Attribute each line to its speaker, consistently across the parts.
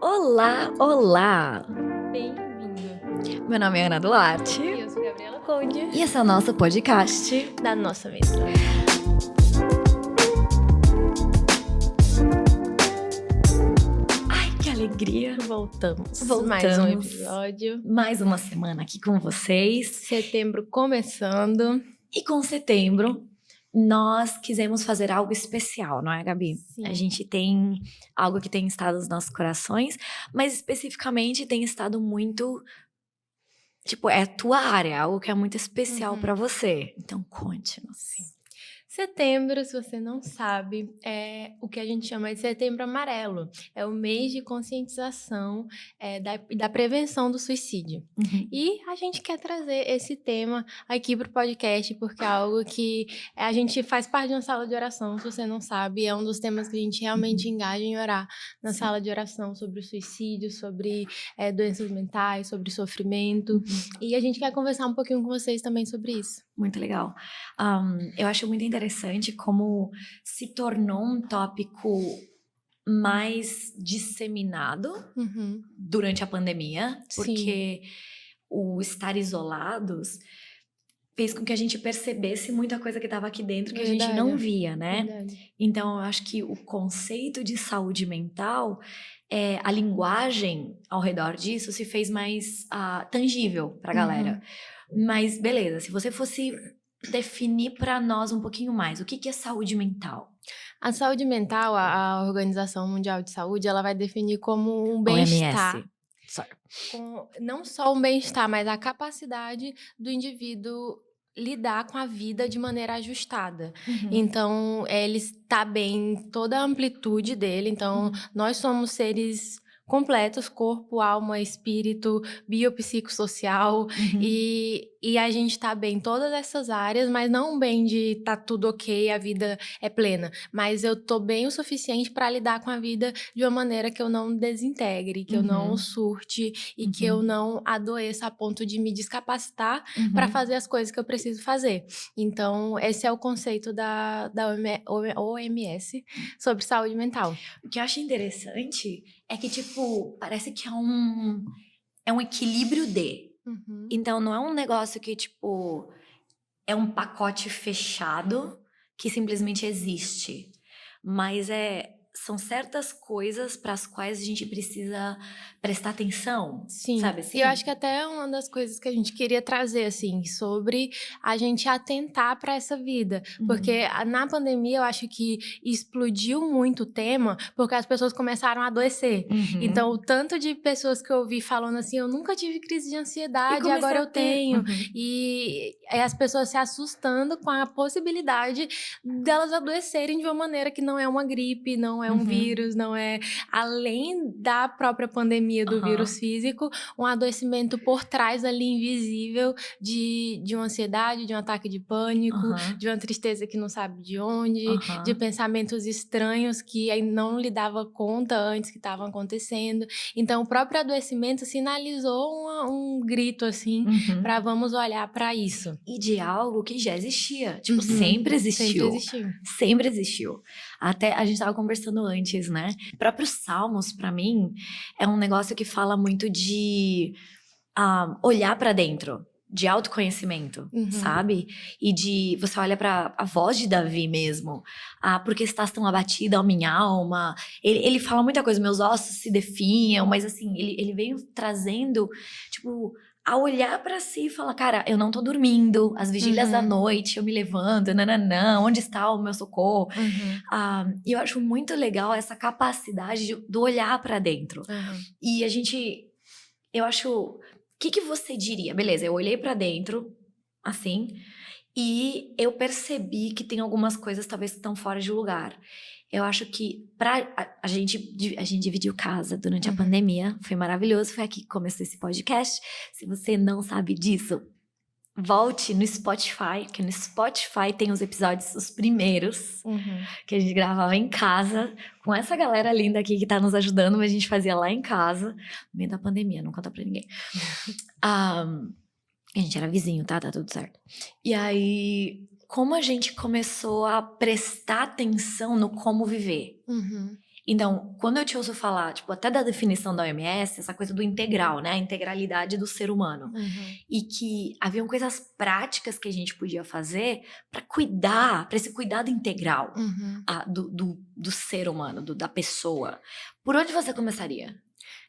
Speaker 1: Olá, olá!
Speaker 2: Bem-vindo.
Speaker 1: Meu nome é Ana Duarte
Speaker 2: E eu sou Gabriela Conde,
Speaker 1: e esse é o nosso podcast.
Speaker 2: da nossa mesa.
Speaker 1: Ai, que alegria!
Speaker 2: Voltamos.
Speaker 1: Voltamos.
Speaker 2: Mais um episódio.
Speaker 1: Mais uma semana aqui com vocês.
Speaker 2: Setembro começando.
Speaker 1: E com setembro, nós quisemos fazer algo especial, não é, Gabi?
Speaker 2: Sim.
Speaker 1: A gente tem algo que tem estado nos nossos corações, mas especificamente tem estado muito... Tipo, é a tua área, algo que é muito especial pra você. Então, conte-nos.
Speaker 2: Setembro, se você não sabe, é o que a gente chama de Setembro Amarelo. É o mês de conscientização da prevenção do suicídio.
Speaker 1: Uhum.
Speaker 2: E a gente quer trazer esse tema aqui para o podcast, porque é algo que a gente faz parte de uma sala de oração, se você não sabe, é um dos temas que a gente realmente engaja em orar na
Speaker 1: Sim.
Speaker 2: sala de oração, sobre o suicídio, sobre doenças mentais, sobre sofrimento. E a gente quer conversar um pouquinho com vocês também sobre isso.
Speaker 1: Muito legal. Eu acho muito interessante como se tornou um tópico mais disseminado durante a pandemia, porque o estar isolados fez com que a gente percebesse muita coisa que estava aqui dentro que a gente não via, né?
Speaker 2: Verdade.
Speaker 1: Então, eu acho que o conceito de saúde mental, a linguagem ao redor disso se fez mais tangível pra galera. Mas, beleza, se você fosse definir pra nós um pouquinho mais, o que é saúde mental?
Speaker 2: A saúde mental, a Organização Mundial de Saúde, ela vai definir como um bem-estar.
Speaker 1: OMS. Sorry.
Speaker 2: Não só um bem-estar, mas a capacidade do indivíduo lidar com a vida de maneira ajustada. Então, ele está bem em toda a amplitude dele. Então, nós somos seres completos, corpo, alma, espírito, biopsicossocial, e a gente tá bem em todas essas áreas, mas não bem de tá tudo ok, a vida é plena, mas eu tô bem o suficiente para lidar com a vida de uma maneira que eu não desintegre, que eu não surte e que eu não adoeça a ponto de me descapacitar para fazer as coisas que eu preciso fazer. Então, esse é o conceito da OMS sobre saúde mental.
Speaker 1: O que eu acho interessante é que, tipo, parece que é um equilíbrio de. Então, não é um negócio que, tipo, é um pacote fechado que simplesmente existe. Mas são certas coisas para as quais a gente precisa prestar atenção.
Speaker 2: Sim,
Speaker 1: sabe assim?
Speaker 2: E eu acho que até uma das coisas que a gente queria trazer, assim, sobre a gente atentar para essa vida. Porque na pandemia eu acho que explodiu muito o tema, porque as pessoas começaram a adoecer. Então, o tanto de pessoas que eu vi falando assim, eu nunca tive crise de ansiedade, agora eu tenho. E as pessoas se assustando com a possibilidade delas adoecerem de uma maneira que não é uma gripe, não é um vírus, não é, além da própria pandemia do vírus físico, um adoecimento por trás ali invisível de uma ansiedade, de um ataque de pânico, de uma tristeza que não sabe de onde, de pensamentos estranhos que aí não lhe dava conta antes que estavam acontecendo. Então, o próprio adoecimento sinalizou um grito, assim, para vamos olhar para isso.
Speaker 1: E de algo que já existia. Tipo, sempre existiu.
Speaker 2: Sempre existiu.
Speaker 1: Sempre existiu. Até a gente tava conversando antes, né? O próprio Salmos, pra mim, é um negócio que fala muito de olhar pra dentro, de autoconhecimento, sabe? E de você olha pra a voz de Davi mesmo. Porque estás tão abatida, ó minha alma. Ele fala muita coisa, meus ossos se definham, mas assim, ele veio trazendo, tipo, a olhar pra si e falar, cara, eu não tô dormindo, as vigílias da noite, eu me levanto, nananã, onde está o meu socorro? E eu acho muito legal essa capacidade do olhar pra dentro. E eu acho, o que você diria? Beleza, eu olhei pra dentro, assim, e eu percebi que tem algumas coisas talvez que estão fora de lugar. Eu acho que a gente dividiu casa durante a pandemia, foi maravilhoso, foi aqui que começou esse podcast. Se você não sabe disso, volte no Spotify, que no Spotify tem os episódios, os primeiros, que a gente gravava em casa, com essa galera linda aqui que tá nos ajudando, mas a gente fazia lá em casa, no meio da pandemia, não conta pra ninguém. A gente era vizinho, tá tudo certo. E aí, como a gente começou a prestar atenção no como viver. Então, quando eu te ouço falar, tipo, até da definição da OMS, essa coisa do integral, né? A integralidade do ser humano. E que haviam coisas práticas que a gente podia fazer para cuidar, para esse cuidado integral do ser humano, da pessoa. Por onde você começaria?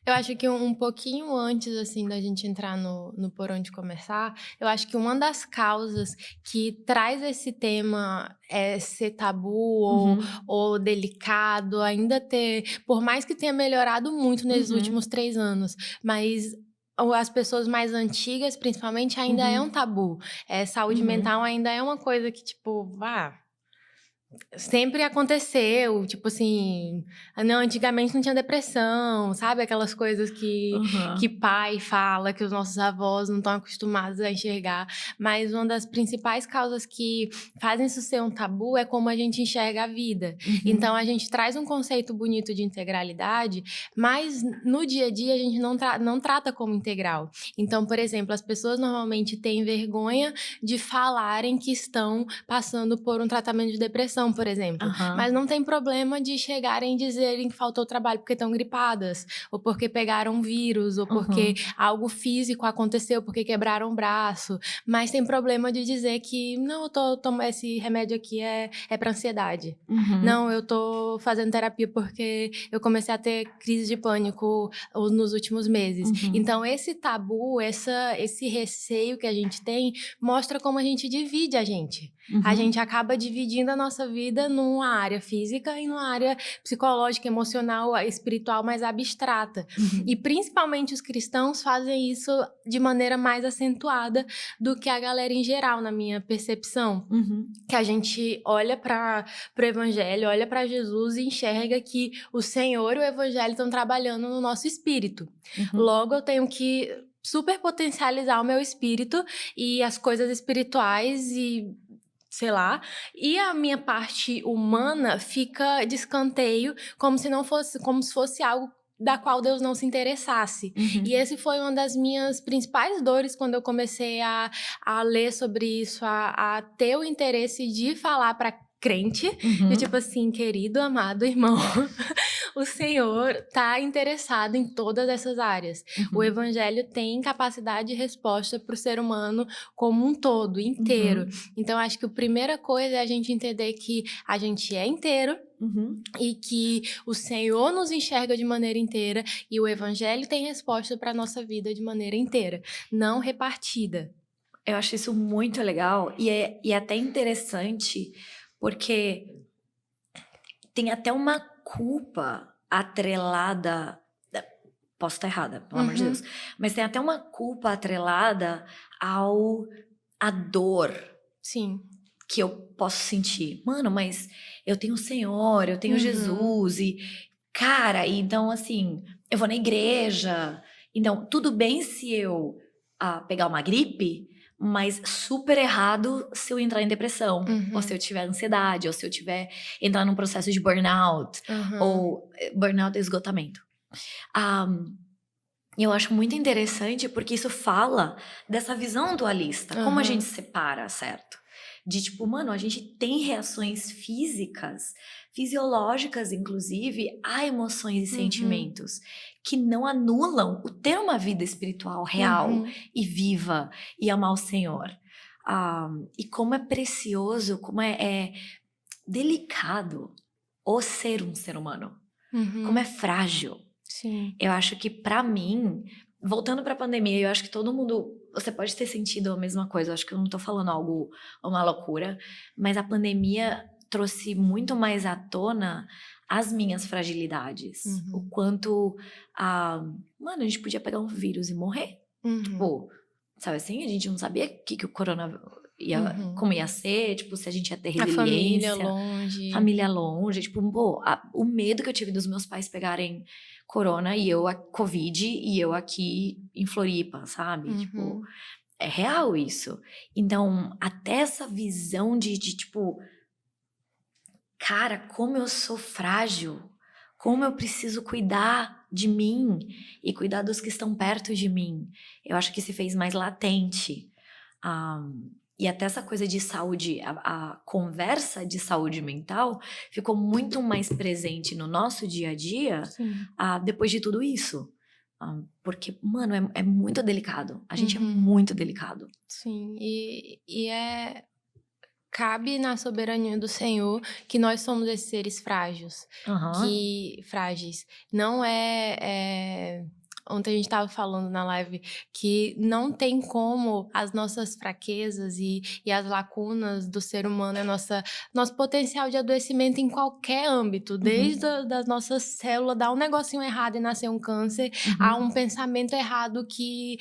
Speaker 2: Eu acho que um pouquinho antes, assim, da gente entrar no Por Onde Começar, eu acho que uma das causas que traz esse tema ser tabu ou delicado, ainda por mais que tenha melhorado muito nesses últimos 3 anos, mas as pessoas mais antigas, principalmente, ainda é um tabu. Saúde mental ainda é uma coisa que, tipo, sempre aconteceu, tipo assim, não, antigamente não tinha depressão, sabe? Aquelas coisas que pai fala, que os nossos avós não estão acostumados a enxergar. Mas uma das principais causas que fazem isso ser um tabu é como a gente enxerga a vida. Então, a gente traz um conceito bonito de integralidade, mas no dia a dia a gente não trata como integral. Então, por exemplo, as pessoas normalmente têm vergonha de falarem que estão passando por um tratamento de depressão, por exemplo. Mas não tem problema de chegarem e dizerem que faltou trabalho porque estão gripadas, ou porque pegaram um vírus, ou porque algo físico aconteceu, porque quebraram o braço. Mas tem problema de dizer que, não, eu tô tomando esse remédio aqui é para ansiedade. Não, eu tô fazendo terapia porque eu comecei a ter crise de pânico nos últimos meses. Então, esse tabu, esse receio que a gente tem, mostra como a gente divide a gente. A gente acaba dividindo a nossa vida numa área física e numa área psicológica, emocional, espiritual mais abstrata. E principalmente os cristãos fazem isso de maneira mais acentuada do que a galera em geral, na minha percepção. Que a gente olha para o evangelho, olha para Jesus e enxerga que o Senhor e o evangelho estão trabalhando no nosso espírito. Logo, eu tenho que super potencializar o meu espírito e as coisas espirituais e sei lá, e a minha parte humana fica de escanteio, como se fosse algo da qual Deus não se interessasse. E esse foi uma das minhas principais dores quando eu comecei a ler sobre isso, a ter o interesse de falar para crente, de tipo assim, querido, amado irmão, o Senhor está interessado em todas essas áreas. O evangelho tem capacidade de resposta para o ser humano como um todo, inteiro. Então, acho que a primeira coisa é a gente entender que a gente é inteiro, e que o Senhor nos enxerga de maneira inteira e o evangelho tem resposta para a nossa vida de maneira inteira, não repartida.
Speaker 1: Eu acho isso muito legal e é até interessante porque tem até uma culpa atrelada. Posso estar errada, pelo amor de Deus. Mas tem até uma culpa atrelada à dor.
Speaker 2: Sim.
Speaker 1: Que eu posso sentir. Mano, mas eu tenho o Senhor, eu tenho Jesus e... Cara, então assim, eu vou na igreja. Então, tudo bem se eu pegar uma gripe, mas super errado se eu entrar em depressão. Ou se eu tiver ansiedade, ou se eu tiver entrar num processo de burnout. Ou burnout é esgotamento. Eu acho muito interessante porque isso fala dessa visão dualista. Como a gente separa, certo? De tipo, mano, a gente tem reações físicas, fisiológicas, inclusive, a emoções e sentimentos que não anulam o ter uma vida espiritual real e viva e amar o Senhor. E como é precioso, como é delicado o ser um ser humano. Como é frágil.
Speaker 2: Sim.
Speaker 1: Eu acho que pra mim, voltando pra pandemia, eu acho que todo mundo, você pode ter sentido a mesma coisa, eu acho que eu não tô falando uma loucura, mas a pandemia trouxe muito mais à tona as minhas fragilidades. O quanto, mano, a gente podia pegar um vírus e morrer. Tipo, sabe assim, a gente não sabia que o corona como ia ser, tipo, se a gente ia ter resiliência. Família longe, tipo, o medo que eu tive dos meus pais pegarem corona e a Covid e eu aqui em Floripa, sabe? Tipo, é real isso. Então, até essa visão de tipo, cara, como eu sou frágil, como eu preciso cuidar de mim e cuidar dos que estão perto de mim. Eu acho que se fez mais latente. E até essa coisa de saúde, a conversa de saúde mental ficou muito mais presente no nosso dia a dia
Speaker 2: Sim.
Speaker 1: depois de tudo isso. Porque, mano, é muito delicado. A gente é
Speaker 2: Uhum.
Speaker 1: muito delicado.
Speaker 2: Sim, cabe na soberania do Senhor que nós somos esses seres frágeis,
Speaker 1: Aham.
Speaker 2: frágeis. Não ontem a gente estava falando na live que não tem como as nossas fraquezas e as lacunas do ser humano, nosso potencial de adoecimento em qualquer âmbito, desde das nossas células, dar um negocinho errado e nascer um câncer, a um pensamento errado que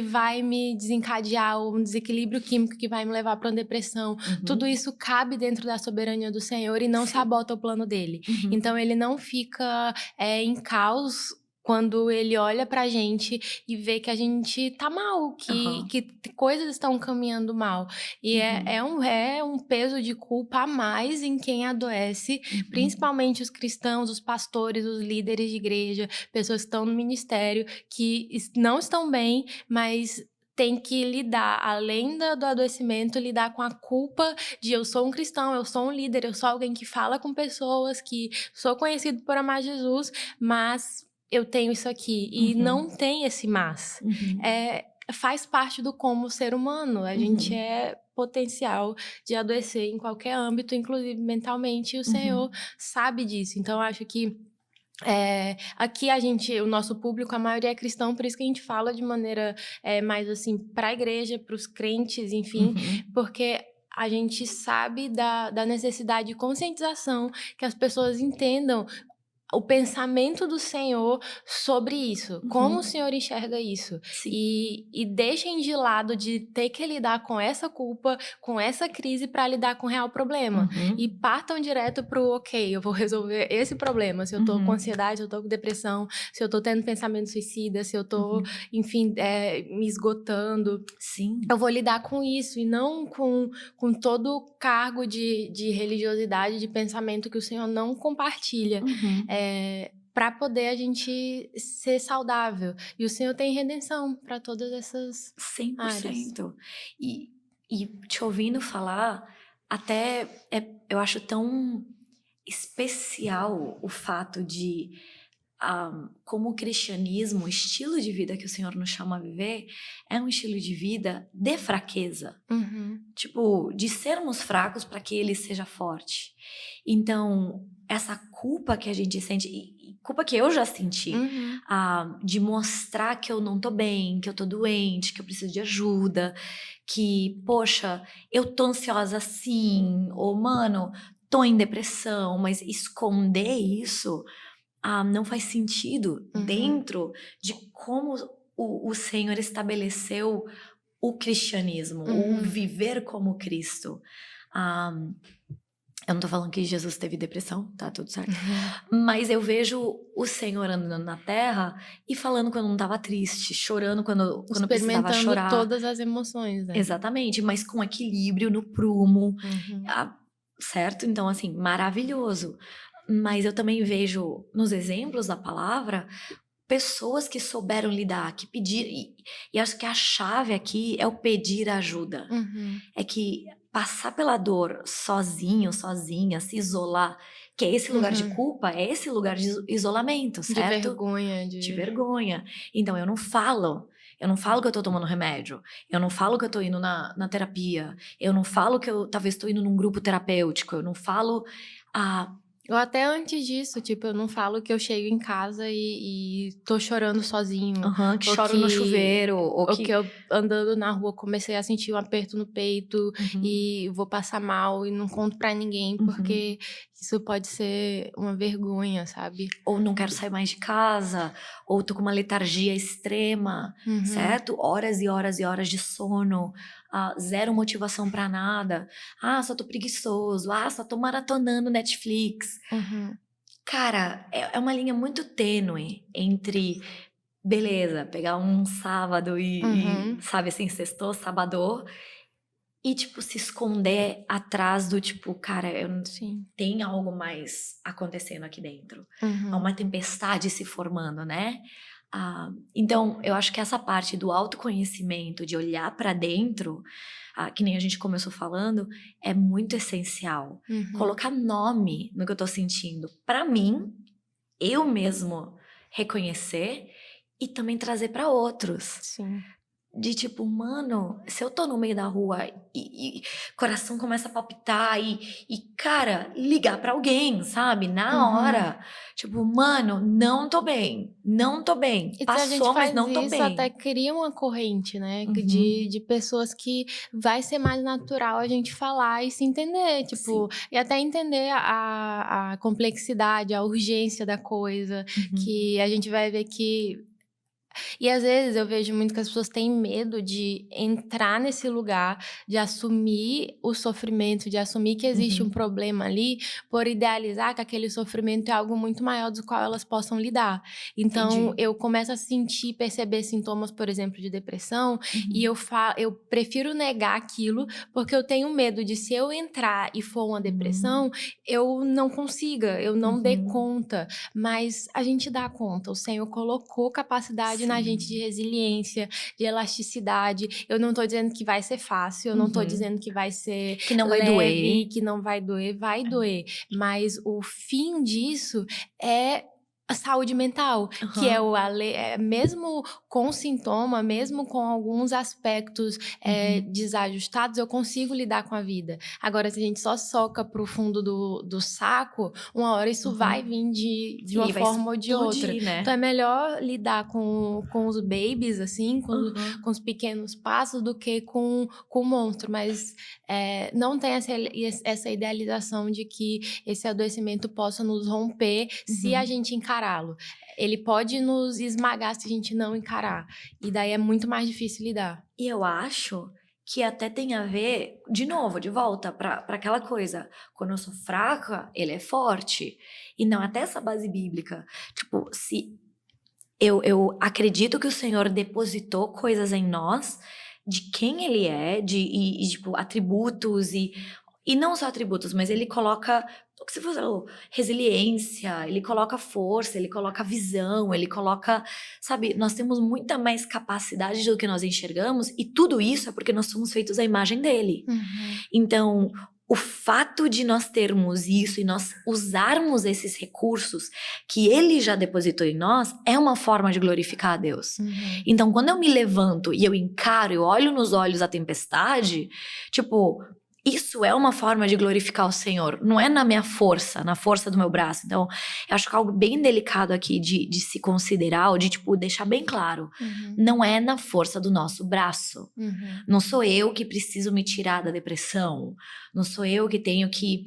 Speaker 2: vai me desencadear um desequilíbrio químico que vai me levar para uma depressão. Tudo isso cabe dentro da soberania do Senhor e não sabota o plano dele. Então ele não fica em caos quando ele olha pra gente e vê que a gente tá mal, que coisas estão caminhando mal. E é um peso de culpa a mais em quem adoece, principalmente os cristãos, os pastores, os líderes de igreja, pessoas que estão no ministério, que não estão bem, mas tem que lidar, além do adoecimento, lidar com a culpa de eu sou um cristão, eu sou um líder, eu sou alguém que fala com pessoas, que sou conhecido por amar Jesus, mas eu tenho isso aqui. E não tem esse mas. Faz parte do como ser humano. A gente é potencial de adoecer em qualquer âmbito, inclusive mentalmente, e o Senhor sabe disso. Então, eu acho que aqui o nosso público, a maioria é cristão, por isso que a gente fala de maneira mais assim, para a igreja, para os crentes, enfim, porque a gente sabe da necessidade de conscientização, que as pessoas entendam o pensamento do Senhor sobre isso, como o Senhor enxerga isso, e deixem de lado de ter que lidar com essa culpa, com essa crise para lidar com o real problema, e partam direto pro ok, eu vou resolver esse problema, se eu tô com ansiedade, se eu tô com depressão, se eu tô tendo pensamento suicida, se eu tô, enfim, me esgotando, eu vou lidar com isso, e não com todo o cargo de religiosidade, de pensamento que o Senhor não compartilha, para poder a gente ser saudável. E o Senhor tem redenção para todas essas
Speaker 1: 100%.
Speaker 2: áreas.
Speaker 1: E te ouvindo falar, até eu acho tão especial o fato de como o cristianismo, o estilo de vida que o Senhor nos chama a viver, é um estilo de vida de fraqueza. Tipo, de sermos fracos para que Ele seja forte. Então, essa culpa que a gente sente, e culpa que eu já senti, de mostrar que eu não tô bem, que eu tô doente, que eu preciso de ajuda, que, poxa, eu tô ansiosa sim, ou, mano, tô em depressão, mas esconder isso não faz sentido dentro de como o Senhor estabeleceu o cristianismo, o viver como Cristo. Eu não tô falando que Jesus teve depressão, tá tudo certo. Mas eu vejo o Senhor andando na terra e falando quando não tava triste, chorando quando precisava chorar.
Speaker 2: Experimentando todas as emoções, né?
Speaker 1: Exatamente, mas com equilíbrio no prumo, certo? Então, assim, maravilhoso. Mas eu também vejo nos exemplos da palavra pessoas que souberam lidar, que pediram. E acho que a chave aqui é o pedir ajuda. É que passar pela dor sozinho, sozinha, se isolar, que é esse lugar de culpa, é esse lugar de isolamento, certo?
Speaker 2: De vergonha.
Speaker 1: De vergonha. Então, eu não falo que eu tô tomando remédio. Eu não falo que eu tô indo na terapia. Eu não falo que eu talvez tô indo num grupo terapêutico. Eu não falo
Speaker 2: Ou até antes disso, tipo, eu não falo que eu chego em casa e tô chorando sozinho.
Speaker 1: que choro no chuveiro. Ou
Speaker 2: que eu, andando na rua, comecei a sentir um aperto no peito e vou passar mal e não conto pra ninguém, porque isso pode ser uma vergonha, sabe?
Speaker 1: Ou não quero sair mais de casa, ou tô com uma letargia extrema, certo? Horas e horas e horas de sono, zero motivação pra nada. Só tô preguiçoso. Só tô maratonando Netflix. Cara, é uma linha muito tênue entre, beleza, pegar um sábado e sabe assim, sextou, sabadô, e, tipo, se esconder atrás do, tipo, cara, tem algo mais acontecendo aqui dentro. Há uma tempestade se formando, né? Então, eu acho que essa parte do autoconhecimento, de olhar pra dentro, que nem a gente começou falando, é muito essencial. Colocar nome no que eu tô sentindo. Pra mim, eu mesmo reconhecer e também trazer pra outros.
Speaker 2: Sim.
Speaker 1: De tipo, mano, se eu tô no meio da rua e coração começa a palpitar cara, ligar pra alguém, sabe? Na hora. Tipo, mano, não tô bem. Não tô bem.
Speaker 2: E se a gente
Speaker 1: Passou, mas
Speaker 2: faz
Speaker 1: não tô
Speaker 2: isso, até
Speaker 1: bem.
Speaker 2: cria uma corrente, né?
Speaker 1: Uhum.
Speaker 2: De pessoas que vai ser mais natural a gente falar e se entender, tipo,
Speaker 1: Sim.
Speaker 2: e até entender a complexidade, a urgência da coisa,
Speaker 1: Uhum.
Speaker 2: que a gente vai ver que. E às vezes eu vejo muito que as pessoas têm medo de entrar nesse lugar, de assumir o sofrimento, de assumir que existe um
Speaker 1: Uhum.
Speaker 2: problema ali, por idealizar que aquele sofrimento é algo muito maior do qual elas possam lidar. Então
Speaker 1: Entendi.
Speaker 2: eu começo a sentir, perceber sintomas, por exemplo, de depressão, e
Speaker 1: Uhum.
Speaker 2: eu prefiro negar aquilo, porque eu tenho medo de se eu entrar e for uma
Speaker 1: Uhum.
Speaker 2: depressão, eu não consiga, eu não dê
Speaker 1: Uhum.
Speaker 2: conta. Mas a gente dá conta, o Senhor colocou capacidade na gente de
Speaker 1: Sim.
Speaker 2: resiliência, de elasticidade. Eu não tô dizendo que vai ser fácil, eu não tô
Speaker 1: Uhum.
Speaker 2: dizendo que vai ser
Speaker 1: Que não vai
Speaker 2: leve,
Speaker 1: doer.
Speaker 2: que não vai doer. Mas o fim disso é a saúde mental, que é
Speaker 1: Aham.
Speaker 2: mesmo com sintoma, mesmo com alguns aspectos
Speaker 1: Uhum.
Speaker 2: desajustados, eu consigo lidar com a vida. Agora, se a gente só soca pro fundo do saco, uma hora isso vai
Speaker 1: Uhum.
Speaker 2: vir de uma
Speaker 1: E vai
Speaker 2: forma ou de outra.
Speaker 1: explodir,
Speaker 2: Então é
Speaker 1: né?
Speaker 2: melhor lidar com os babies, assim, com
Speaker 1: Aham.
Speaker 2: os pequenos passos, do que com o monstro. Mas não tem essa idealização de que esse adoecimento possa nos romper se a
Speaker 1: Uhum.
Speaker 2: gente encará-lo. Ele pode nos esmagar se a gente não encarar. E daí é muito mais difícil lidar.
Speaker 1: E eu acho que até tem a ver, de novo, de volta pra aquela coisa. Quando eu sou fraca, ele é forte. E não até essa base bíblica. Tipo, se eu acredito que o Senhor depositou coisas em nós, de quem ele é, tipo, atributos e não só atributos, mas ele coloca o que você falou, resiliência, ele coloca força, ele coloca visão, ele coloca, sabe, nós temos muita mais capacidade do que nós enxergamos, e tudo isso é porque nós somos feitos à imagem dele.
Speaker 2: Uhum.
Speaker 1: Então, o fato de nós termos isso e nós usarmos esses recursos que ele já depositou em nós é uma forma de glorificar a Deus.
Speaker 2: Uhum.
Speaker 1: Então, quando eu me levanto e eu encaro, eu olho nos olhos a tempestade, tipo, isso é uma forma de glorificar o Senhor. Não é na minha força, na força do meu braço. Então, eu acho que é algo bem delicado aqui de se considerar, ou de, tipo, deixar bem claro.
Speaker 2: Uhum.
Speaker 1: Não é na força do nosso braço.
Speaker 2: Uhum.
Speaker 1: Não sou eu que preciso me tirar da depressão. Não sou eu que tenho que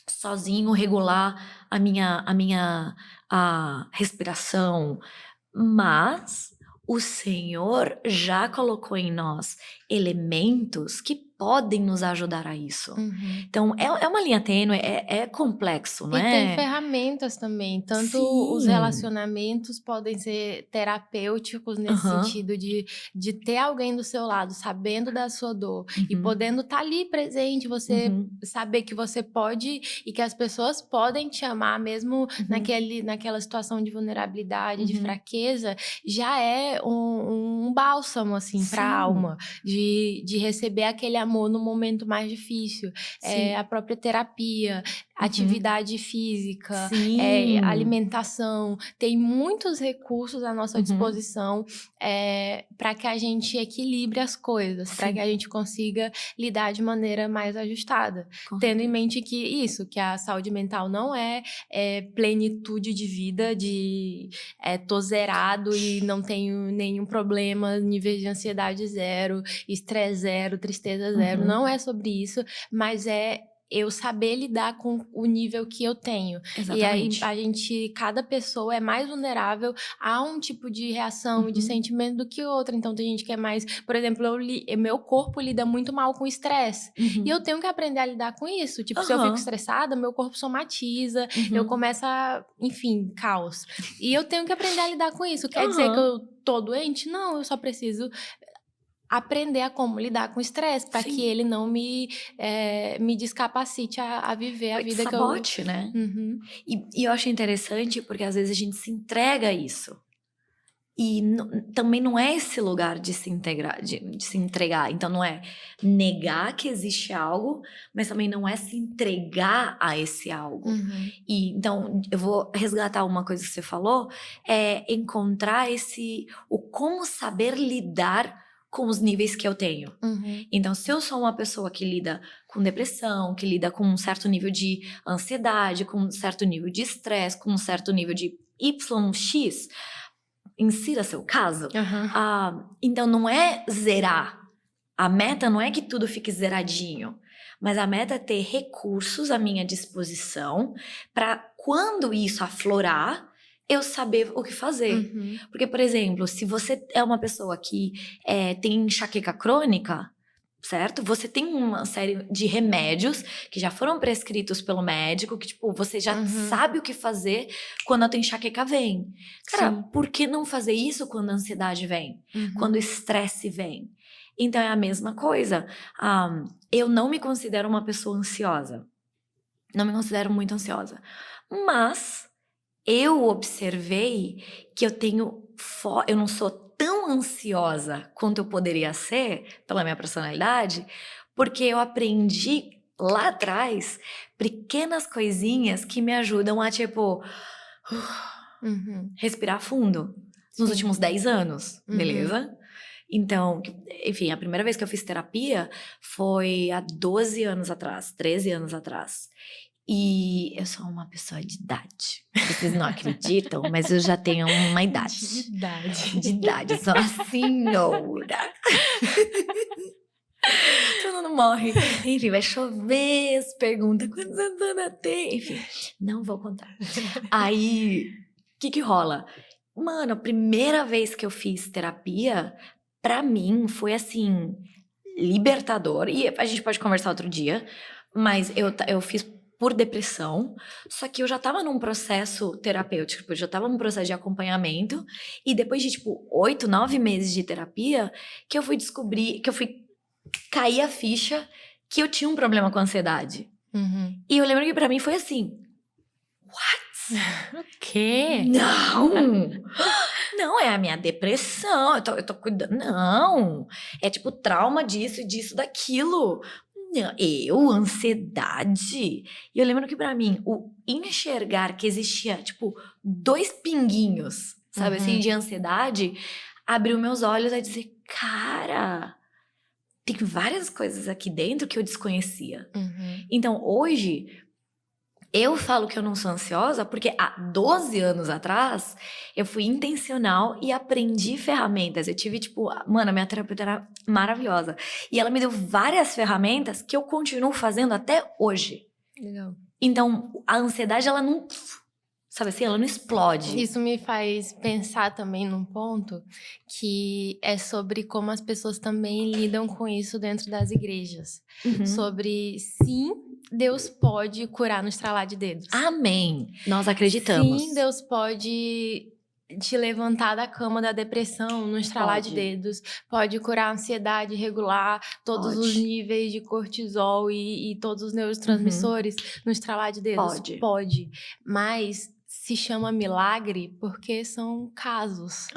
Speaker 1: sozinho regular a respiração. Mas o Senhor já colocou em nós elementos que podem nos ajudar a isso.
Speaker 2: Uhum.
Speaker 1: Então, é uma linha tênue, é complexo, não
Speaker 2: E tem
Speaker 1: é?
Speaker 2: ferramentas também, tanto os
Speaker 1: Sim.
Speaker 2: relacionamentos podem ser terapêuticos nesse
Speaker 1: Aham.
Speaker 2: sentido de ter alguém do seu lado, sabendo da sua dor e
Speaker 1: Uhum.
Speaker 2: podendo estar ali presente, você
Speaker 1: Uhum.
Speaker 2: saber que você pode e que as pessoas podem te amar mesmo
Speaker 1: Uhum.
Speaker 2: naquela situação de vulnerabilidade, de
Speaker 1: Uhum.
Speaker 2: fraqueza, já é um bálsamo, assim, para a
Speaker 1: Sim.
Speaker 2: alma, de receber aquele amor no momento mais difícil. A
Speaker 1: Sim.
Speaker 2: própria terapia,
Speaker 1: Uhum.
Speaker 2: atividade física,
Speaker 1: Sim.
Speaker 2: alimentação, tem muitos recursos à nossa
Speaker 1: Uhum.
Speaker 2: disposição para que a gente equilibre as coisas, para que a
Speaker 1: Sim.
Speaker 2: gente consiga lidar de maneira mais ajustada.
Speaker 1: Com
Speaker 2: Tendo em
Speaker 1: certeza.
Speaker 2: mente que a saúde mental não é plenitude de vida, de tô zerado e não tenho nenhum problema, nível de ansiedade zero, estresse zero, tristeza zero.
Speaker 1: Uhum.
Speaker 2: Não é sobre isso, mas é eu saber lidar com o nível que eu tenho. E aí
Speaker 1: Exatamente.
Speaker 2: cada pessoa é mais vulnerável a um tipo de reação e de
Speaker 1: Uhum.
Speaker 2: sentimento do que outra. Então tem gente que é mais, por exemplo, meu corpo lida muito mal com estresse. E eu
Speaker 1: Uhum.
Speaker 2: tenho que aprender a lidar com isso. Tipo, se eu fico
Speaker 1: Aham.
Speaker 2: estressada, meu corpo somatiza, eu
Speaker 1: Uhum.
Speaker 2: começo enfim, caos. E eu tenho que aprender a lidar com isso. Quer dizer que
Speaker 1: Aham.
Speaker 2: eu tô doente? Não, eu só preciso aprender a como lidar com o estresse, para que
Speaker 1: Sim.
Speaker 2: ele não me descapacite a viver a
Speaker 1: Foi de
Speaker 2: vida que eu.
Speaker 1: sabote, né?
Speaker 2: Uhum.
Speaker 1: E eu acho interessante porque às vezes a gente se entrega a isso. E também não é esse lugar de se integrar, de se entregar. Então, não é negar que existe algo, mas também não é se entregar a esse algo. E então, eu vou resgatar uma coisa que você falou, é encontrar o como saber lidar com os níveis que eu tenho. Então, se eu sou uma pessoa que lida com depressão, que lida com um certo nível de ansiedade, com um certo nível de estresse, com um certo nível de YX, insira seu caso. Então, não é zerar. A meta não é que tudo fique zeradinho, mas a meta é ter recursos à minha disposição para quando isso aflorar, eu saber o que fazer. Porque, por exemplo, se você é uma pessoa que tem enxaqueca crônica, certo? Você tem uma série de remédios que já foram prescritos pelo médico, que, tipo, você já sabe o que fazer quando a tua enxaqueca vem. Cara, por que não fazer isso quando a ansiedade vem? Quando o estresse vem? Então, é a mesma coisa. Eu não me considero uma pessoa ansiosa. Não me considero muito ansiosa. Mas eu observei que eu não sou tão ansiosa quanto eu poderia ser, pela minha personalidade, porque eu aprendi lá atrás pequenas coisinhas que me ajudam a, tipo, respirar fundo nos últimos 10 anos, beleza? Então, enfim, a primeira vez que eu fiz terapia foi há 12 anos atrás, 13 anos atrás. E eu sou uma pessoa de idade. Vocês não acreditam, mas eu já tenho uma idade. De idade, eu sou uma senhora. Todo mundo morre. Enfim, vai chover, as perguntas, quantos anos Ana tem? Enfim, não vou contar. Aí, o que rola? Mano, a primeira vez que eu fiz terapia, pra mim, foi assim, libertador. E a gente pode conversar outro dia, mas eu fiz por depressão, só que eu já tava num processo terapêutico, eu já tava num processo de acompanhamento, e depois de, 8, 9 meses de terapia, que eu fui descobrir, que eu fui cair a ficha que eu tinha um problema com ansiedade. E eu lembro que pra mim foi assim, what?
Speaker 2: O quê?
Speaker 1: Não, é a minha depressão, eu tô cuidando, não, é tipo trauma disso, daquilo. Não, ansiedade. E eu lembro que pra mim, o enxergar que existia, tipo, 2 pinguinhos, sabe assim, de ansiedade, abriu meus olhos a dizer, cara, tem várias coisas aqui dentro que eu desconhecia. Então, hoje, eu falo que eu não sou ansiosa porque há 12 anos atrás, eu fui intencional e aprendi ferramentas. Eu tive, mano, a minha terapeuta era maravilhosa. E ela me deu várias ferramentas que eu continuo fazendo até hoje.
Speaker 2: Legal.
Speaker 1: Então, a ansiedade, ela não... Sabe assim? Ela não explode.
Speaker 2: Isso me faz pensar também num ponto que é sobre como as pessoas também lidam com isso dentro das igrejas. Sobre, sim, Deus pode curar no estralar de dedos.
Speaker 1: Amém. Nós acreditamos.
Speaker 2: Sim, Deus pode te levantar da cama da depressão no estralar de dedos. Pode curar a ansiedade, regular todos os níveis de cortisol e todos os neurotransmissores no estralar de dedos. Pode. Mas se chama milagre porque são casos.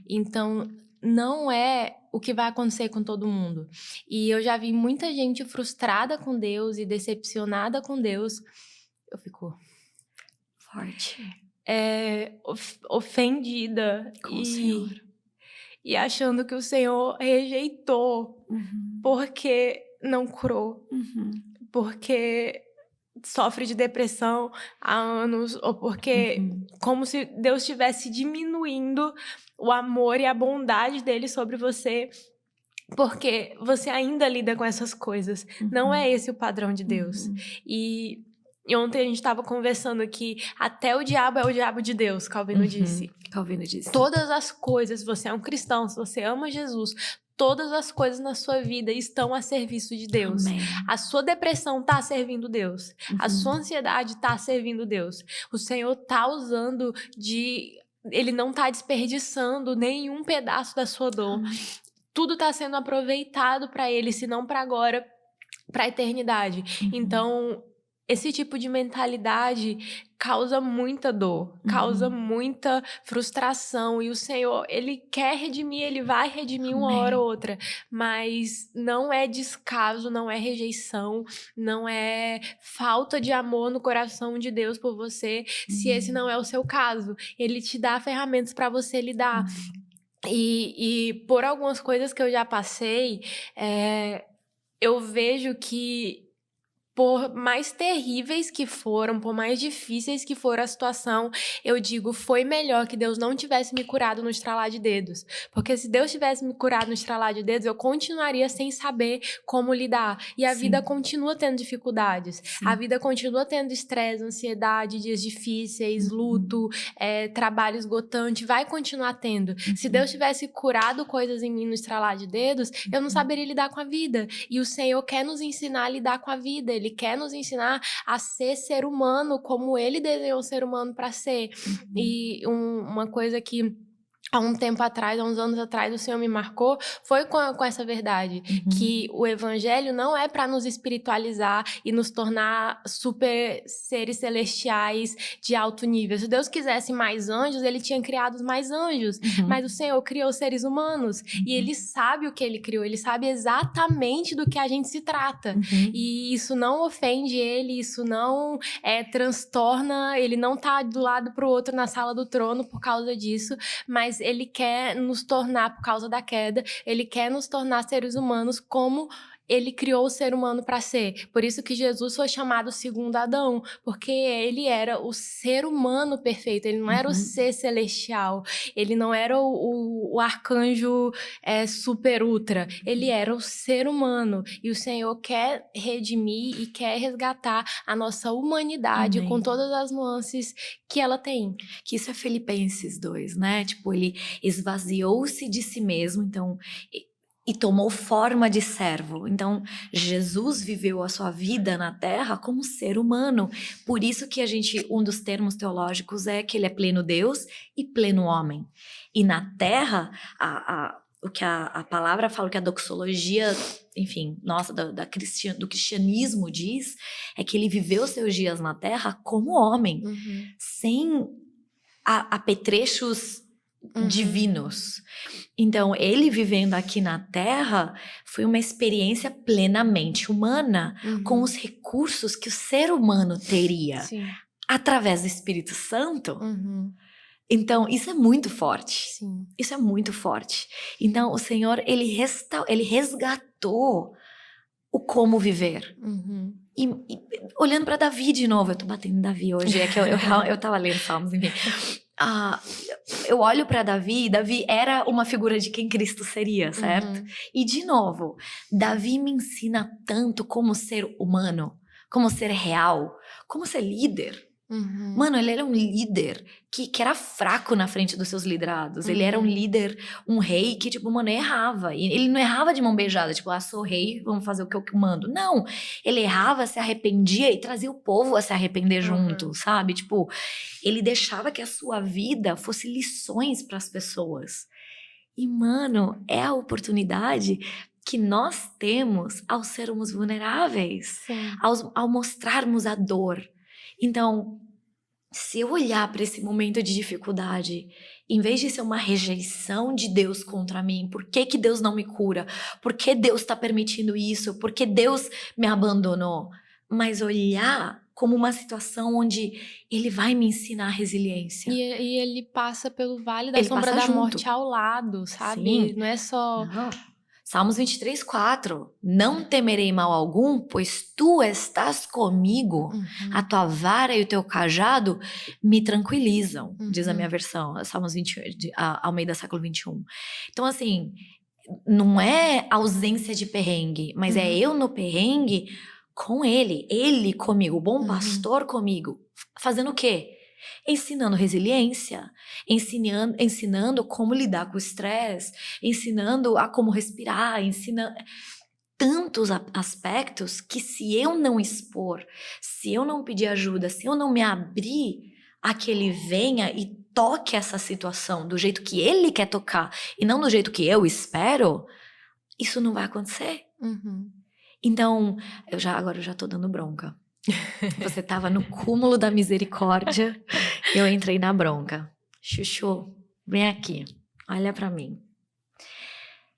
Speaker 2: Então, não é o que vai acontecer com todo mundo. E eu já vi muita gente frustrada com Deus e decepcionada com Deus. Eu fico...
Speaker 1: forte.
Speaker 2: Ofendida.
Speaker 1: Com o Senhor.
Speaker 2: E achando que o Senhor rejeitou. Porque não curou. Porque sofre de depressão há anos, ou porque como se Deus estivesse diminuindo o amor e a bondade dele sobre você, porque você ainda lida com essas coisas. Não é esse o padrão de Deus. E ontem a gente estava conversando que até o diabo é o diabo de Deus, Calvino disse.
Speaker 1: Calvino disse.
Speaker 2: Todas as coisas, se você é um cristão, se você ama Jesus, todas as coisas na sua vida estão a serviço de Deus.
Speaker 1: Amém.
Speaker 2: A sua depressão está servindo Deus. A sua ansiedade está servindo Deus. O Senhor está usando Ele não está desperdiçando nenhum pedaço da sua dor.
Speaker 1: Amém.
Speaker 2: Tudo está sendo aproveitado para Ele, se não para agora, para a eternidade. Então, esse tipo de mentalidade causa muita dor, causa muita frustração. E o Senhor, Ele quer redimir, Ele vai redimir uma hora ou outra. Mas não é descaso, não é rejeição, não é falta de amor no coração de Deus por você, se esse não é o seu caso. Ele te dá ferramentas para você lidar. E por algumas coisas que eu já passei, eu vejo que por mais terríveis que foram, por mais difíceis que for a situação, eu digo, foi melhor que Deus não tivesse me curado no estralar de dedos. Porque se Deus tivesse me curado no estralar de dedos, eu continuaria sem saber como lidar. E a vida continua tendo dificuldades. A vida continua tendo estresse, ansiedade, dias difíceis, luto, trabalho esgotante, vai continuar tendo. Se Deus tivesse curado coisas em mim no estralar de dedos, eu não saberia lidar com a vida. E o Senhor quer nos ensinar a lidar com a vida. Ele quer nos ensinar a ser humano como Ele desenhou o ser humano para ser. E uma coisa que há um tempo atrás, há uns anos atrás, o Senhor me marcou, foi com essa verdade, que o evangelho não é para nos espiritualizar e nos tornar super seres celestiais de alto nível. Se Deus quisesse mais anjos, Ele tinha criado mais anjos, mas o Senhor criou seres humanos, e Ele sabe o que Ele criou, Ele sabe exatamente do que a gente se trata, e isso não ofende Ele, isso não transtorna, Ele não tá do lado pro outro na sala do trono por causa disso, mas Ele quer nos tornar, por causa da queda, Ele quer nos tornar seres humanos como Ele criou o ser humano para ser. Por isso que Jesus foi chamado segundo Adão, porque Ele era o ser humano perfeito, Ele não era o ser celestial, Ele não era o arcanjo super ultra, Ele era o ser humano. E o Senhor quer redimir e quer resgatar a nossa humanidade com todas as nuances que ela tem.
Speaker 1: Que isso é Filipenses 2, né? Tipo, Ele esvaziou-se de si mesmo, então... E tomou forma de servo. Então, Jesus viveu a sua vida na Terra como ser humano. Por isso que um dos termos teológicos é que Ele é pleno Deus e pleno homem. E na Terra, o que a palavra fala, o que a doxologia, enfim, nossa, do cristianismo diz, é que Ele viveu seus dias na Terra como homem, sem apetrechos divinos. Então, Ele vivendo aqui na Terra foi uma experiência plenamente humana, com os recursos que o ser humano teria através do Espírito Santo. Então, isso é muito forte. Isso é muito forte. Então, o Senhor, Ele resgatou o como viver. E olhando para Davi de novo, eu tô batendo em Davi hoje, é que eu tava lendo Salmos, enfim. Eu olho para Davi, Davi era uma figura de quem Cristo seria, certo? E de novo, Davi me ensina tanto como ser humano, como ser real, como ser líder. Mano, ele era um líder que era fraco na frente dos seus liderados. Ele era um líder, um rei que, tipo, mano, errava. E ele não errava de mão beijada, tipo, sou rei, vamos fazer o que eu mando. Não, ele errava, se arrependia e trazia o povo a se arrepender junto, sabe? Tipo, ele deixava que a sua vida fosse lições para as pessoas. E, mano, é a oportunidade que nós temos ao sermos vulneráveis, ao mostrarmos a dor. Então, se eu olhar para esse momento de dificuldade, em vez de ser uma rejeição de Deus contra mim, por que Deus não me cura? Por que Deus está permitindo isso? Por que Deus me abandonou? Mas olhar como uma situação onde Ele vai me ensinar resiliência.
Speaker 2: E Ele passa pelo vale da sombra da morte ao lado, sabe? Não é só...
Speaker 1: Não. Salmos 23, 4. Não temerei mal algum, pois tu estás comigo. A tua vara e o teu cajado me tranquilizam, diz a minha versão, Salmos 20, Almeida século 21. Então, assim, não é ausência de perrengue, mas é eu no perrengue com Ele comigo, o bom pastor comigo. Fazendo o quê? Ensinando resiliência, ensinando como lidar com o estresse, ensinando a como respirar, ensinando tantos aspectos que, se eu não expor, se eu não pedir ajuda, se eu não me abrir a que Ele venha e toque essa situação do jeito que Ele quer tocar e não do jeito que eu espero, isso não vai acontecer. Então, agora eu já tô dando bronca. Você tava no cúmulo da misericórdia, eu entrei na bronca. Chuchu, vem aqui, olha pra mim.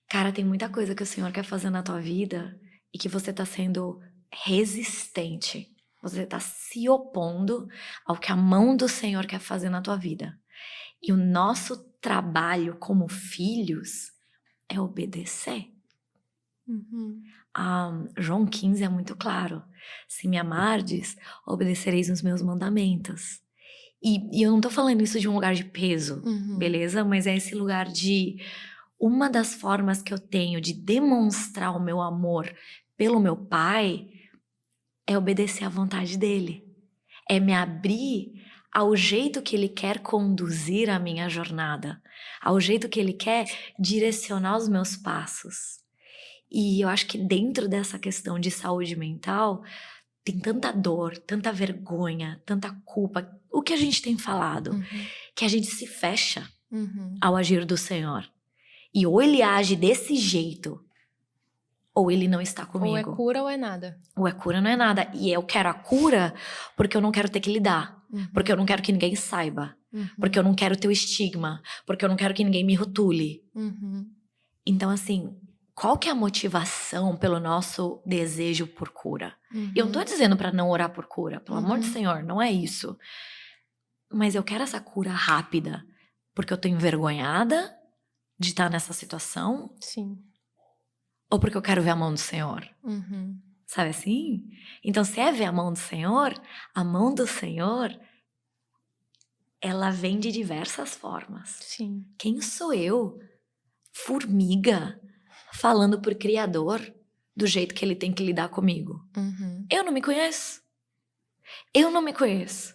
Speaker 1: Cara, tem muita coisa que o Senhor quer fazer na tua vida e que você tá sendo resistente. Você tá se opondo ao que a mão do Senhor quer fazer na tua vida. E o nosso trabalho como filhos é obedecer. João 15 é muito claro. Se me amardes, obedecereis os meus mandamentos. E eu não tô falando isso de um lugar de peso, beleza? Mas é esse lugar de... Uma das formas que eu tenho de demonstrar o meu amor pelo meu pai é obedecer à vontade dele. É me abrir ao jeito que ele quer conduzir a minha jornada. Ao jeito que ele quer direcionar os meus passos. E eu acho que dentro dessa questão de saúde mental, tem tanta dor, tanta vergonha, tanta culpa. O que a gente tem falado? Que a gente se fecha ao agir do Senhor. E ou ele age desse jeito, ou ele não está comigo.
Speaker 2: Ou é cura ou é nada.
Speaker 1: Ou é cura ou não é nada. E eu quero a cura porque eu não quero ter que lidar. Porque eu não quero que ninguém saiba. Porque eu não quero ter o estigma. Porque eu não quero que ninguém me rotule. Então, assim, qual que é a motivação pelo nosso desejo por cura? E eu não tô dizendo pra não orar por cura. Pelo amor do Senhor, não é isso. Mas eu quero essa cura rápida. Porque eu tô envergonhada de estar nessa situação?
Speaker 2: Sim.
Speaker 1: Ou porque eu quero ver a mão do Senhor? Sabe assim? Então, se é ver a mão do Senhor, ela vem de diversas formas.
Speaker 2: Sim.
Speaker 1: Quem sou eu, formiga, falando por Criador do jeito que ele tem que lidar comigo? Eu não me conheço. Eu não me conheço.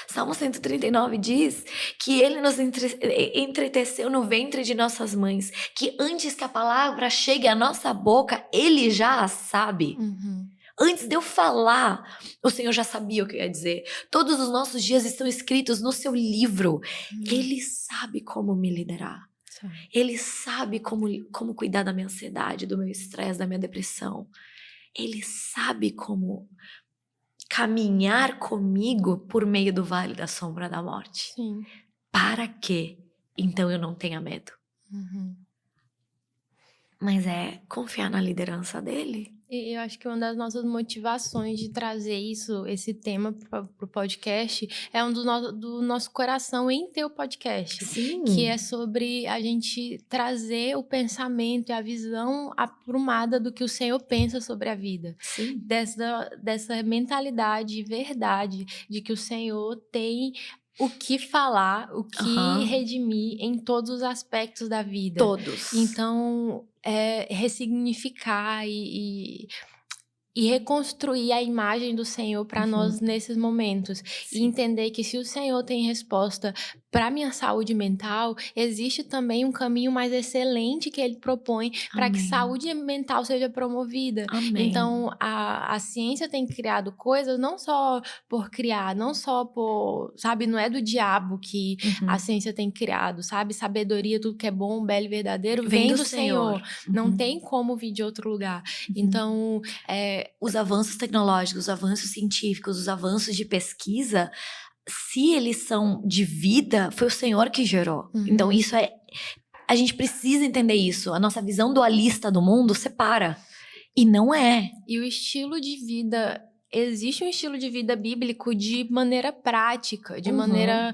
Speaker 1: Salmo 139 diz que ele nos entreteceu no ventre de nossas mães, que antes que a palavra chegue à nossa boca, ele já a sabe. Antes de eu falar, o Senhor já sabia o que eu ia dizer. Todos os nossos dias estão escritos no seu livro. Ele sabe como me liderar. Ele sabe como cuidar da minha ansiedade, do meu estresse, da minha depressão. Ele sabe como caminhar comigo por meio do vale da sombra da morte.
Speaker 2: Sim.
Speaker 1: Para que então eu não tenha medo? Mas é confiar na liderança dele.
Speaker 2: E eu acho que uma das nossas motivações de trazer esse tema para o podcast é do nosso coração em ter o podcast.
Speaker 1: Sim.
Speaker 2: Que é sobre a gente trazer o pensamento e a visão aprumada do que o Senhor pensa sobre a vida.
Speaker 1: Sim.
Speaker 2: Dessa mentalidade de verdade de que o Senhor tem o que falar, o que redimir em todos os aspectos da vida.
Speaker 1: Todos.
Speaker 2: Então, ressignificar e reconstruir a imagem do Senhor para nós nesses momentos. Sim. E entender que se o Senhor tem resposta para minha saúde mental, existe também um caminho mais excelente que ele propõe para que saúde mental seja promovida.
Speaker 1: Amém.
Speaker 2: Então, a ciência tem criado coisas não só por criar, não só por, sabe, não é do diabo que a ciência tem criado, sabe? Sabedoria, tudo que é bom, belo e verdadeiro, vem do Senhor. Não tem como vir de outro lugar. Então,
Speaker 1: os avanços tecnológicos, os avanços científicos, os avanços de pesquisa, se eles são de vida, foi o Senhor que gerou. Então isso a gente precisa entender isso. A nossa visão dualista do mundo separa. E não é.
Speaker 2: E o estilo de vida... Existe um estilo de vida bíblico de maneira prática, de maneira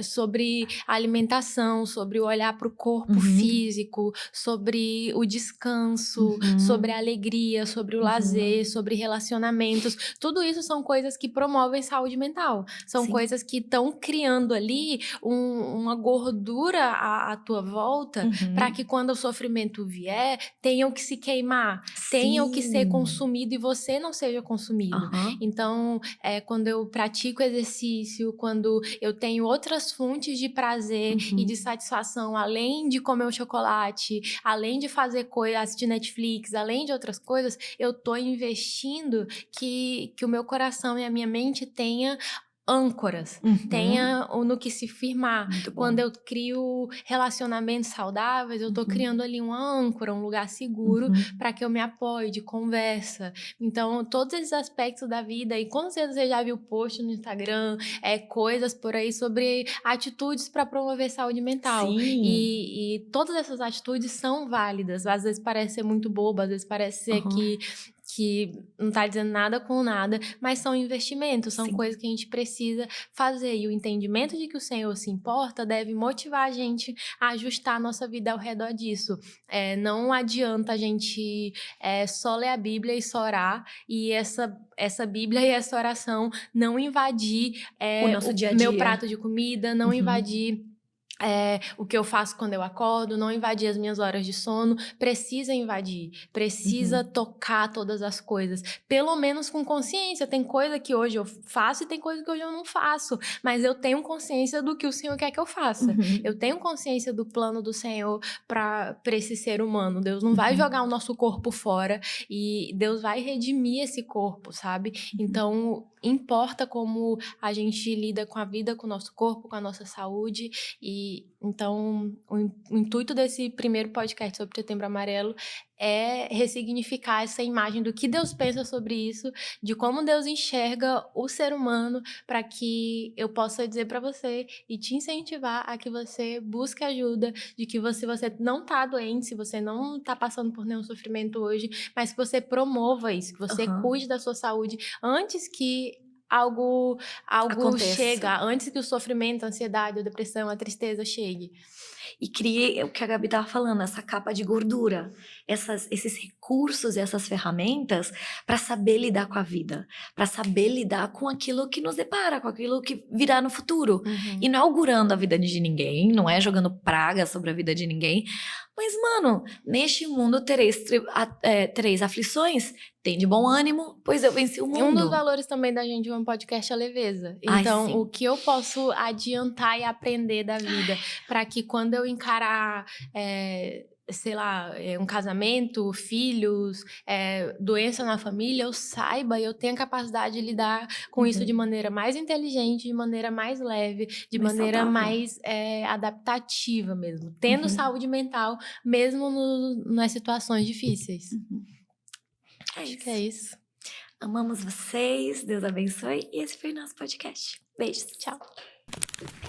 Speaker 2: sobre a alimentação, sobre o olhar para o corpo físico, sobre o descanso, sobre a alegria, sobre o lazer, sobre relacionamentos. Tudo isso são coisas que promovem saúde mental. São coisas que estão criando ali uma gordura à tua volta para que quando o sofrimento vier, tenham que se queimar, tenham que ser consumido e você não seja consumido. Então, quando eu pratico exercício, quando eu tenho outras fontes de prazer e de satisfação, além de comer o chocolate, além de fazer coisa, assistir Netflix, além de outras coisas, eu tô investindo que o meu coração e a minha mente tenha âncoras, tenha no que se firmar.
Speaker 1: Muito bom.
Speaker 2: Quando eu crio relacionamentos saudáveis, eu tô criando ali uma âncora, um lugar seguro para que eu me apoie, de conversa. Então, todos esses aspectos da vida, e com certeza você já viu post no Instagram, coisas por aí sobre atitudes para promover saúde mental.
Speaker 1: Sim.
Speaker 2: E todas essas atitudes são válidas. Às vezes parece ser muito boba, às vezes parece ser que não tá dizendo nada com nada, mas são investimentos, são coisas que a gente precisa fazer. E o entendimento de que o Senhor se importa deve motivar a gente a ajustar a nossa vida ao redor disso. Não adianta a gente só ler a Bíblia e só orar, e essa Bíblia e essa oração não invadir
Speaker 1: o nosso dia a dia.
Speaker 2: meu prato de comida, não invadir o que eu faço quando eu acordo, não invadir as minhas horas de sono. Precisa invadir, precisa tocar todas as coisas, pelo menos com consciência. Tem coisa que hoje eu faço e tem coisa que hoje eu não faço, mas eu tenho consciência do que o Senhor quer que eu faça. Eu tenho consciência do plano do Senhor para esse ser humano. Deus não vai jogar o nosso corpo fora, e Deus vai redimir esse corpo, sabe? Então, importa como a gente lida com a vida, com o nosso corpo, com a nossa saúde. E então o intuito desse primeiro podcast sobre Setembro Amarelo é ressignificar essa imagem do que Deus pensa sobre isso, de como Deus enxerga o ser humano, para que eu possa dizer para você e te incentivar a que você busque ajuda, de que você não tá doente, se você não tá passando por nenhum sofrimento hoje, mas que você promova isso, que você cuide da sua saúde antes que algo chega, antes que o sofrimento, a ansiedade, a depressão, a tristeza chegue.
Speaker 1: E crie o que a Gabi estava falando, essa capa de gordura, esses recursos e essas ferramentas para saber lidar com a vida, para saber lidar com aquilo que nos depara, com aquilo que virá no futuro. E não é augurando a vida de ninguém, não é jogando praga sobre a vida de ninguém, mas, mano, neste mundo tereis aflições, tem de bom ânimo, pois eu venci o mundo.
Speaker 2: E um dos valores também da gente de um podcast é a leveza. Então, o que eu posso adiantar e aprender da vida, para que quando eu encarar, sei lá, um casamento, filhos, doença na família, eu saiba e eu tenha capacidade de lidar com isso de maneira mais inteligente, de maneira mais leve, de maneira mais adaptativa mesmo. Tendo saúde mental, mesmo nas situações difíceis. Acho que é isso.
Speaker 1: Amamos vocês, Deus abençoe. E esse foi o nosso podcast. Beijos.
Speaker 2: Tchau.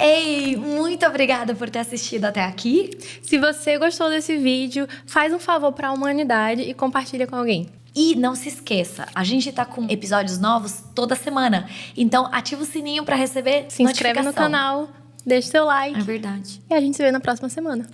Speaker 1: Ei, muito obrigada por ter assistido até aqui.
Speaker 2: Se você gostou desse vídeo, faz um favor para a humanidade e compartilha com alguém.
Speaker 1: E não se esqueça, a gente tá com episódios novos toda semana. Então ativa o sininho para receber
Speaker 2: Se inscreve no canal, deixa seu like.
Speaker 1: É verdade.
Speaker 2: E a gente se vê na próxima semana.